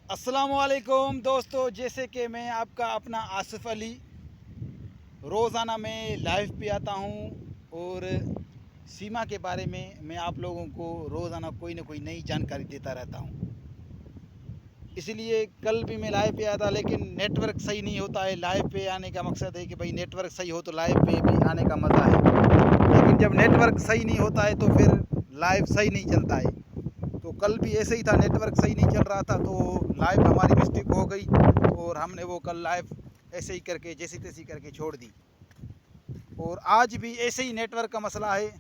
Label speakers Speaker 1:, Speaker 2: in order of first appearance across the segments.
Speaker 1: अस्सलामुअलैकुम दोस्तों, जैसे कि मैं आपका अपना आसिफ अली रोज़ाना मैं लाइव पे आता हूँ और सीमा के बारे में मैं आप लोगों को रोज़ाना कोई ना कोई नई जानकारी देता रहता हूँ। इसलिए कल भी मैं लाइव पे आया था, लेकिन नेटवर्क सही नहीं होता है। लाइव पे आने का मकसद है कि भाई नेटवर्क सही हो तो लाइव पे भी आने का मज़ा है, लेकिन जब नेटवर्क सही नहीं होता है तो फिर लाइव सही नहीं चलता है। तो कल भी ऐसे ही था, नेटवर्क सही नहीं चल रहा था तो लाइव हमारी मिस्टेक हो गई और हमने वो कल लाइव ऐसे ही करके जैसी तैसी करके छोड़ दी। और आज भी ऐसे ही नेटवर्क का मसला है,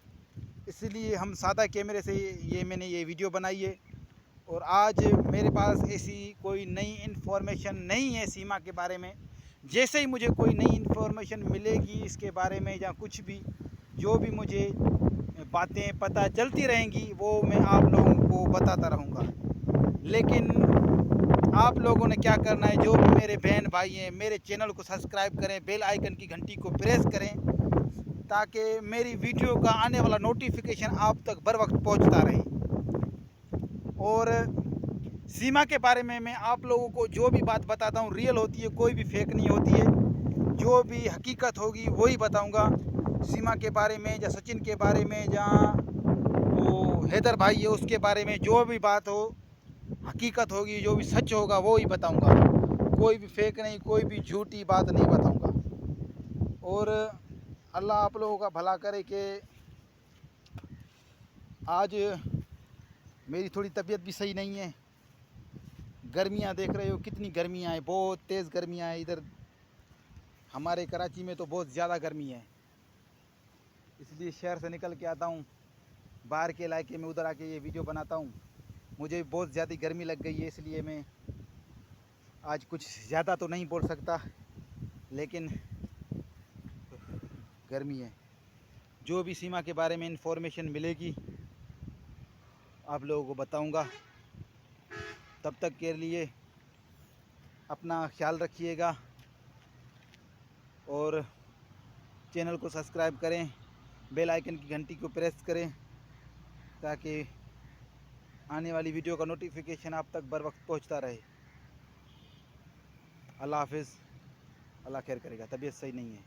Speaker 1: इसलिए हम सादा कैमरे से मैंने ये वीडियो बनाई है। और आज मेरे पास ऐसी कोई नई इन्फॉर्मेशन नहीं है सीमा के बारे में। जैसे ही मुझे कोई नई इन्फॉर्मेशन मिलेगी इसके बारे में या कुछ भी जो भी मुझे बातें पता चलती रहेंगी वो मैं आप लोगों को बताता रहूँगा। लेकिन आप लोगों ने क्या करना है, जो भी मेरे बहन भाई हैं मेरे चैनल को सब्सक्राइब करें, बेल आइकन की घंटी को प्रेस करें ताकि मेरी वीडियो का आने वाला नोटिफिकेशन आप तक बर वक्त पहुँचता रहे। और सीमा के बारे में मैं आप लोगों को जो भी बात बताता हूँ रियल होती है, कोई भी फेक नहीं होती है। जो भी हकीकत होगी वही बताऊँगा सीमा के बारे में, या सचिन के बारे में, या वो हैदर भाई है उसके बारे में। जो भी बात हो हकीकत होगी, जो भी सच होगा वो ही बताऊंगा। कोई भी फेक नहीं, कोई भी झूठी बात नहीं बताऊंगा। और अल्लाह आप लोगों का भला करे कि आज मेरी थोड़ी तबीयत भी सही नहीं है। गर्मियाँ देख रहे हो कितनी गर्मियाँ हैं, बहुत तेज़ गर्मियाँ हैं। इधर हमारे कराची में तो बहुत ज़्यादा गर्मी है, इसलिए शहर से निकल के आता हूँ बाहर के इलाके में, उधर आके ये वीडियो बनाता हूँ। मुझे बहुत ज़्यादा गर्मी लग गई है, इसलिए मैं आज कुछ ज़्यादा तो नहीं बोल सकता, लेकिन गर्मी है। जो भी सीमा के बारे में इंफॉर्मेशन मिलेगी आप लोगों को बताऊंगा। तब तक के लिए अपना ख्याल रखिएगा और चैनल को सब्सक्राइब करें, बेल आइकन की घंटी को प्रेस करें ताकि आने वाली वीडियो का नोटिफिकेशन आप तक बर वक्त पहुँचता रहे। अल्लाह हाफिज़। अल्लाह खैर करेगा। तबीयत सही नहीं है।